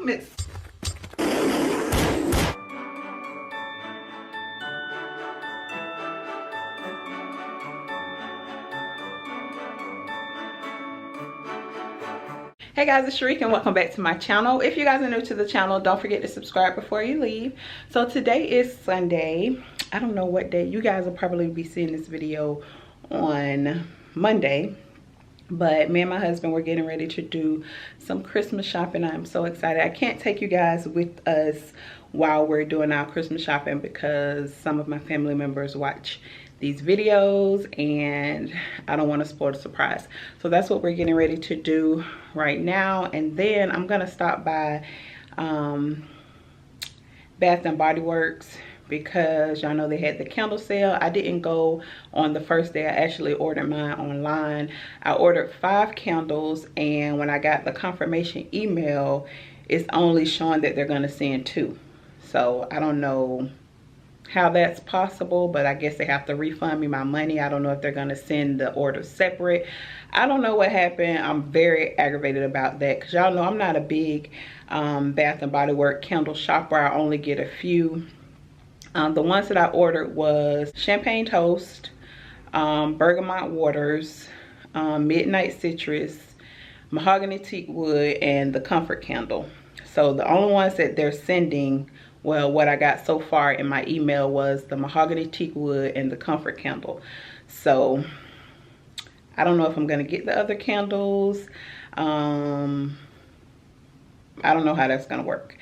Vlogmas. Hey guys, it's Sharika and welcome back to my channel. If you guys are new to the channel, don't forget to subscribe before you leave. So today is Sunday. I don't know what day. You guys will probably be seeing this video on Monday. But me and my husband, we're getting ready to do some Christmas shopping. I'm so excited. I can't take you guys with us while we're doing our Christmas shopping because some of my family members watch these videos and I don't want to spoil the surprise. So that's what we're getting ready to do right now. And then I'm gonna stop by Bath and Body Works because y'all know they had the candle sale. I didn't go on the first day. I actually ordered mine online. I ordered 5 candles, and when I got the confirmation email, it's only showing that they're gonna send 2. So I don't know how that's possible, but I guess they have to refund me my money. I don't know if they're gonna send the order separate. I don't know what happened. I'm very aggravated about that because y'all know I'm not a big Bath and Body Works candle shopper. I only get a few. The ones that I ordered was Champagne Toast, Bergamot Waters, Midnight Citrus, Mahogany Teak Wood, and the Comfort Candle. So the only ones that they're sending, well, what I got so far in my email was the Mahogany Teak Wood and the Comfort Candle. So I don't know if I'm gonna get the other candles. I don't know how that's gonna work.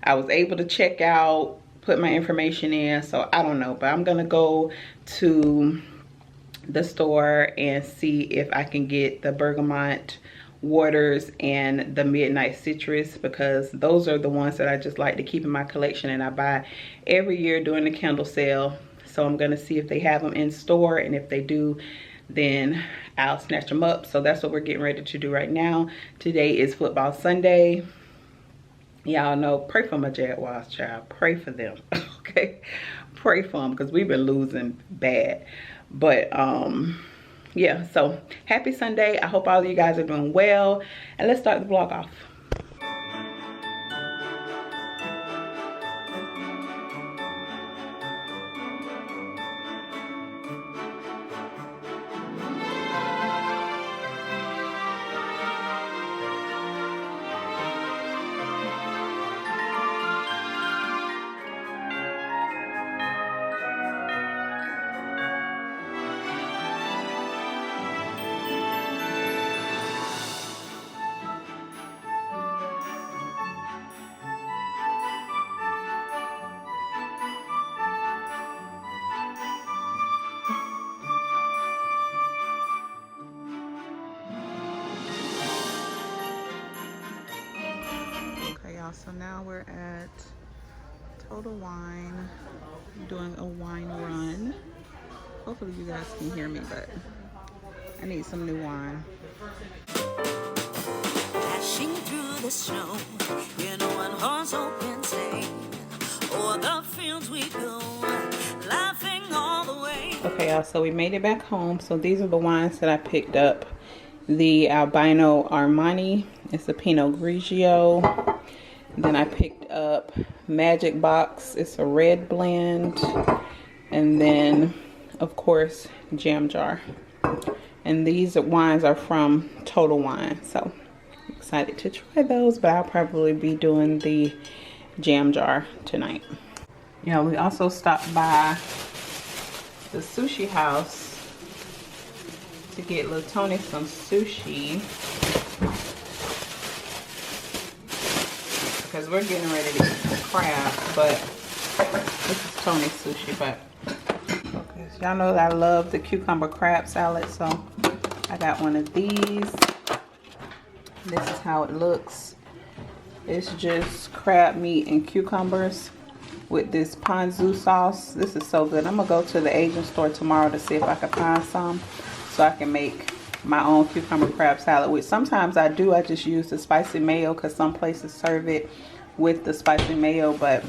I was able to check out, put my information in, so I don't know, but I'm gonna go to the store and see if I can get the Bergamot Waters and the Midnight Citrus, because those are the ones that I just like to keep in my collection and I buy every year during the candle sale. So I'm gonna see if they have them in store, and if they do, then I'll snatch them up. So that's what we're getting ready to do right now. Today is football Sunday. Y'all know, pray for my Jaguars, child. Pray for them. Okay, pray for them because we've been losing bad. But yeah, so happy Sunday. I hope all of you guys are doing well, and let's start the vlog off. So now we're at Total Wine, doing a wine run. Hopefully you guys can hear me, but I need some new wine. Dashing through the snow in a one-horse open sleigh, o'er the fields we go, laughing all the way. Okay, y'all, so we made it back home. So these are the wines that I picked up. The Albino Armani, it's a Pinot Grigio. Then I picked up Magic Box, it's a red blend. And then, of course, Jam Jar. And these wines are from Total Wine. So, I'm excited to try those, but I'll probably be doing the Jam Jar tonight. Yeah, we also stopped by the sushi house to get Lil Tony some sushi. Because we're getting ready to eat the crab, but this is Tony's sushi. But okay, so y'all know that I love the cucumber crab salad, so I got one of these. This is how it looks. It's just crab meat and cucumbers with this ponzu sauce. This is so good. I'm gonna go to the Asian store tomorrow to see if I can find some so I can make my own cucumber crab salad, which sometimes I do. I just use the spicy mayo because some places serve it with the spicy mayo, but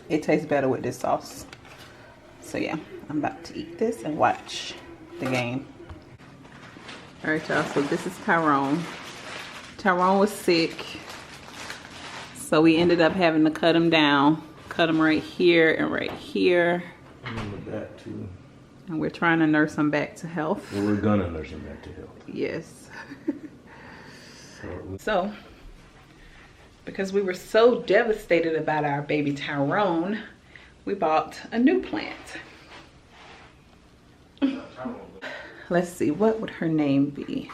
it tastes better with this sauce. So yeah, I'm about to eat this and watch the game. All right, y'all, so this is Tyrone. Tyrone was sick. So we ended up having to cut them down. Cut them right here and right here. And in the back too. And we're trying to nurse them back to health. Well, we're gonna nurse them back to health. Yes. So, because we were so devastated about our baby Tyrone, we bought a new plant. Let's see, what would her name be?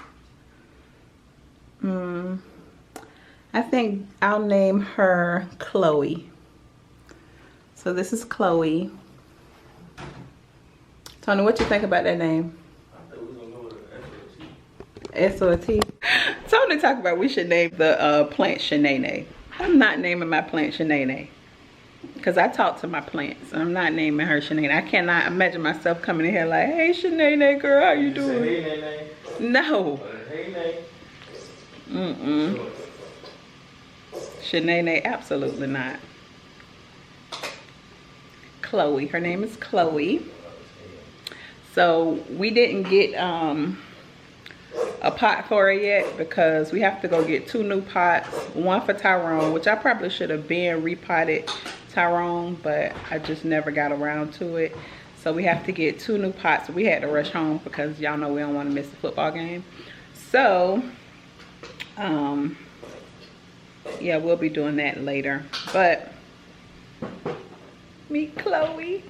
I think I'll name her Chloe. So this is Chloe. Tony, what you think about that name? I thought we were gonna go with an S-O-T. Tony talked about we should name the plant Shanae. I'm not naming my plant Shanae. Because I talk to my plants. I'm not naming her Shanae. I cannot imagine myself coming in here like, hey Shanae girl, how you doing? Hey, No. Hey, Shanae, absolutely not. Chloe, her name is Chloe. So we didn't get a pot for her yet because we have to go get 2 new pots. One for Tyrone, which I probably should have been repotted Tyrone, but I just never got around to it. So we have to get 2 new pots. We had to rush home because y'all know we don't want to miss the football game. So yeah, we'll be doing that later. But meet Chloe.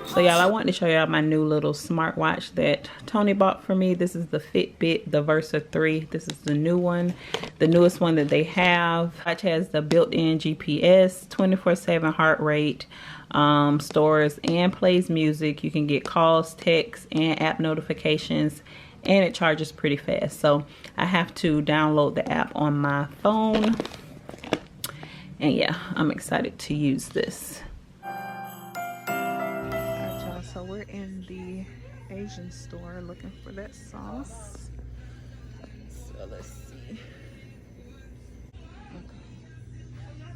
So y'all, I wanted to show y'all my new little smartwatch that Tony bought for me. This is the Fitbit, the Versa 3. This is the new one, the newest one that they have. Watch has the built-in GPS, 24/7 heart rate, stores and plays music. You can get calls, texts, and app notifications, and it charges pretty fast. So I have to download the app on my phone. And yeah, I'm excited to use this. So we're in the Asian store looking for that sauce. So let's see. Okay.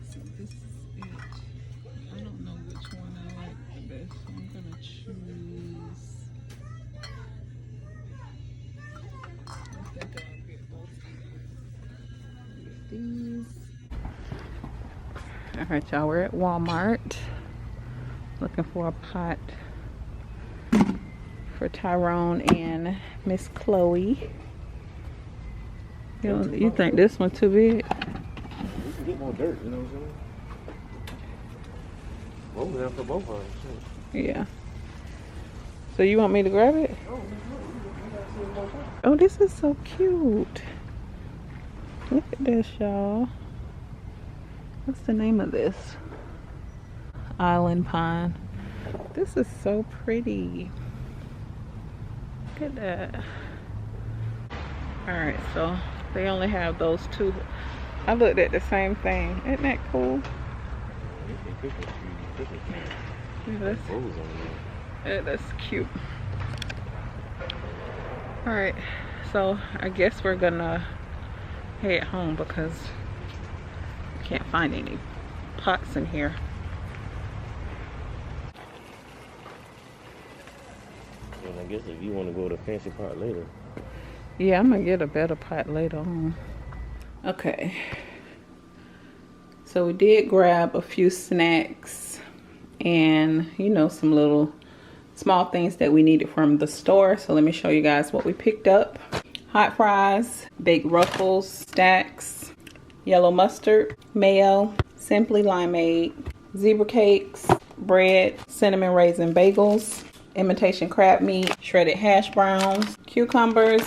So this is it. I don't know which one I like the best. So I'm gonna choose. I think I'll get both. Get these. Alright y'all, we're at Walmart looking for a pot for Tyrone and Miss Chloe. You think this one too big? We can get more dirt, you know what I'm saying? Well, for both of us. Yeah. So you want me to grab it? Oh, this is so cute. Look at this, y'all. What's the name of this? Island Pine. This is so pretty. Look at that. Alright, so they only have those 2. I looked at the same thing. Isn't that cool? Yeah, that's cute. Alright, so I guess we're gonna head home because we can't find any pots in here. And I guess if you want to go to fancy pot later. Yeah, I'm gonna get a better pot later on. Okay. So we did grab a few snacks and, you know, some little small things that we needed from the store. So let me show you guys what we picked up. Hot fries, baked ruffles, stacks, yellow mustard, mayo, simply limeade, zebra cakes, bread, cinnamon raisin bagels, imitation crab meat, shredded hash browns, cucumbers,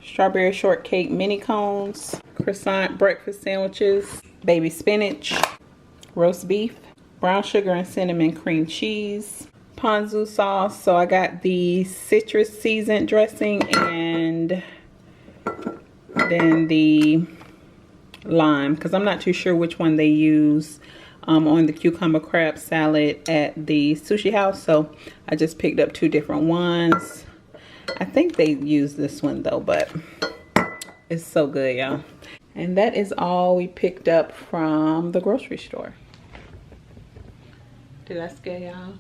strawberry shortcake mini cones, croissant breakfast sandwiches, baby spinach, roast beef, brown sugar and cinnamon cream cheese, ponzu sauce. So I got the citrus seasoned dressing and then the lime, because I'm not too sure which one they use on the cucumber crab salad at the sushi house. So I just picked up 2 different ones. I think they use this one though, but it's so good, y'all. And that is all we picked up from the grocery store. Did I scare y'all?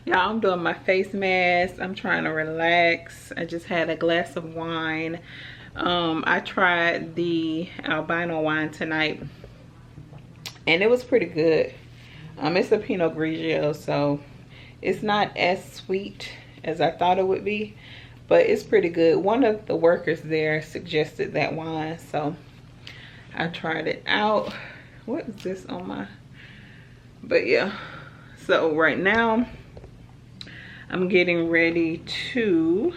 Y'all, I'm doing my face mask. I'm trying to relax. I just had a glass of wine. I tried the albino wine tonight, and it was pretty good. It's a Pinot Grigio, so it's not as sweet as I thought it would be, but it's pretty good. One of the workers there suggested that wine, so I tried it out. What is this on my... But yeah, so right now I'm getting ready to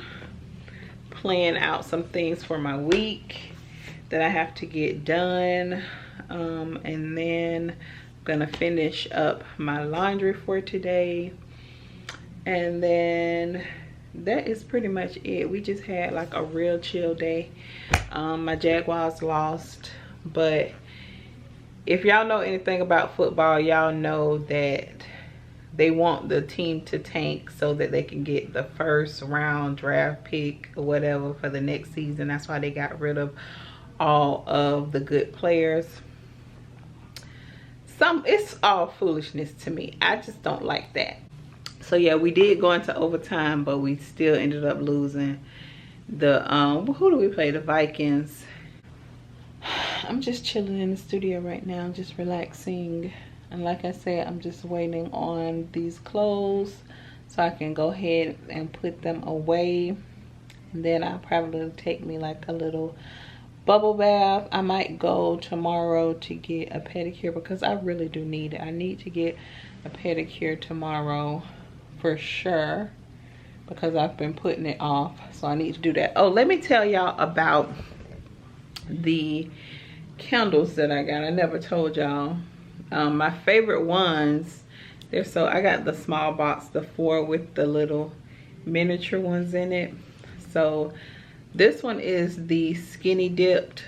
plan out some things for my week that I have to get done, and then I'm gonna finish up my laundry for today, and then that is pretty much it. We just had like a real chill day. My Jaguars lost, but if y'all know anything about football, y'all know that they want the team to tank so that they can get the first round draft pick or whatever for the next season. That's why they got rid of all of the good players. It's all foolishness to me. I just don't like that. So yeah, we did go into overtime, but we still ended up losing. The who do we play? The Vikings. I'm just chilling in the studio right now, just relaxing. And like I said, I'm just waiting on these clothes so I can go ahead and put them away. And then I'll probably take me like a little bubble bath. I might go tomorrow to get a pedicure because I really do need it. I need to get a pedicure tomorrow for sure because I've been putting it off. So I need to do that. Oh, let me tell y'all about the candles that I got. I never told y'all. My favorite ones, I got the small box, the 4 with the little miniature ones in it. So this one is the skinny dipped,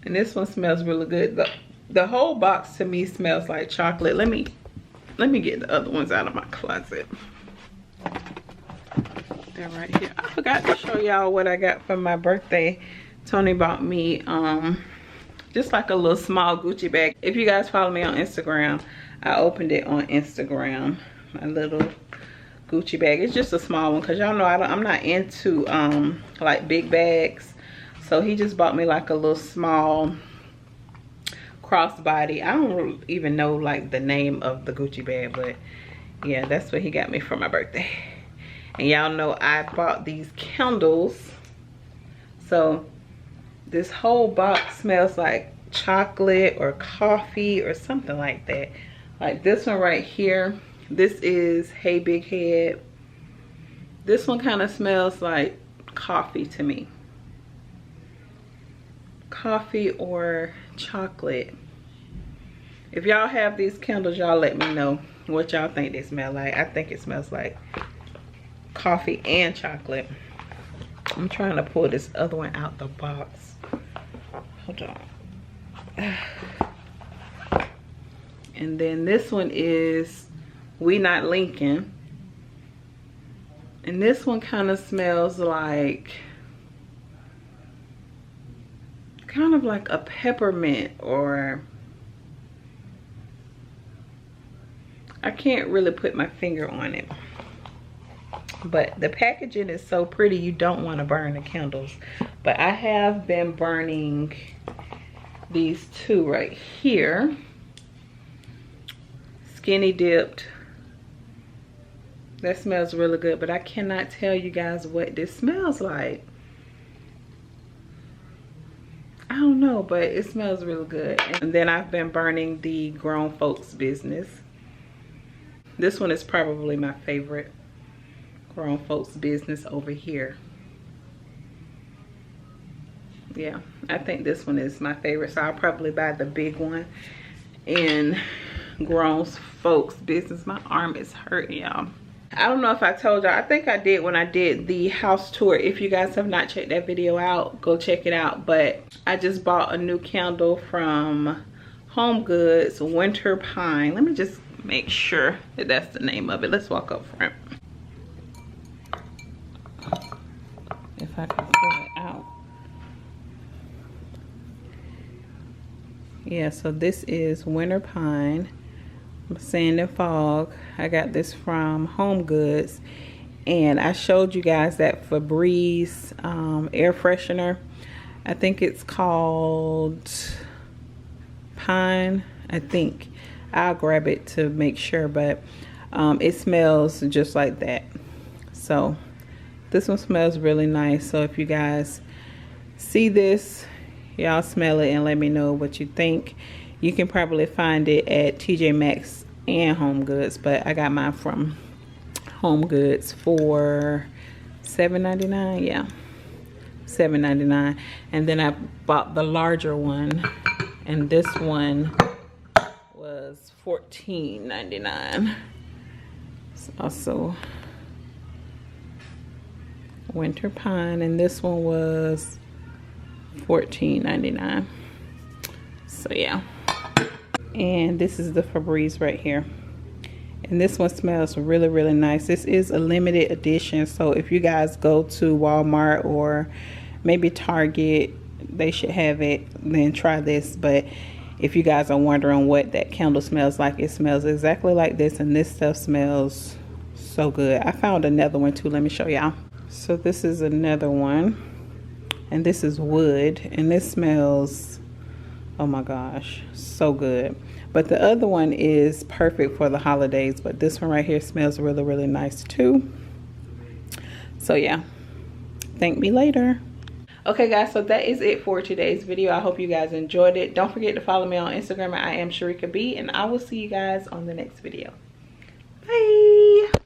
and this one smells really good. The whole box to me smells like chocolate. Let me get the other ones out of my closet. They're right here. I forgot to show y'all what I got for my birthday. Tony bought me just like a little small Gucci bag. If you guys follow me on Instagram, I opened it on Instagram. My little Gucci bag. It's just a small one because y'all know I'm not into like big bags. So he just bought me like a little small crossbody. I don't even know like the name of the Gucci bag, but yeah, that's what he got me for my birthday. And y'all know I bought these candles. So this whole box smells like chocolate or coffee or something like that. Like this one right here, this is Hey Big Head. This one kind of smells like coffee to me. Coffee or chocolate. If y'all have these candles, y'all let me know what y'all think they smell like. I think it smells like coffee and chocolate. I'm trying to pull this other one out the box. Hold on. And then this one is We Not Lincoln. And this one kind of smells like kind of like a peppermint, or I can't really put my finger on it. But the packaging is so pretty, you don't want to burn the candles. But I have been burning these two right here. Skinny dipped. That smells really good, but I cannot tell you guys what this smells like. I don't know, but it smells really good. And then I've been burning the Grown Folks Business. This one is probably my favorite. Grown Folks Business over here. Yeah, I think this one is my favorite, so I'll probably buy the big one in Grown Folks Business. My arm is hurting, y'all. I don't know if I told y'all. I think I did when I did the house tour. If you guys have not checked that video out, go check it out. But I just bought a new candle from Home Goods, Winter Pine. Let me just make sure that that's the name of it. Let's walk up front. if I can pull it out. Yeah, so this is Winter Pine Sand and Fog. I got this from Home Goods, and I showed you guys that Febreze air freshener. I think it's called Pine, I think. I'll grab it to make sure, but it smells just like that. So this one smells really nice. So if you guys see this, y'all smell it and let me know what you think. You can probably find it at TJ Maxx and Home Goods, but I got mine from Home Goods for $7.99. Yeah, $7.99. And then I bought the larger one, and this one was $14.99. It's also Winter Pine, and this one was $14.99. So yeah, and this is the Febreze right here, and this one smells really, really nice. This is a limited edition, so if you guys go to Walmart or maybe Target, they should have it. Then try this. But if you guys are wondering what that candle smells like, it smells exactly like this, and this stuff smells so good. I found another one too. Let me show y'all. So this is another one, and this is wood, and this smells, oh my gosh, so good. But the other one is perfect for the holidays, but this one right here smells really, really nice too. So yeah, thank me later. Okay guys, so that is it for today's video. I hope you guys enjoyed it. Don't forget to follow me on Instagram at IAMSHERIKAB, and I will see you guys on the next video. Bye.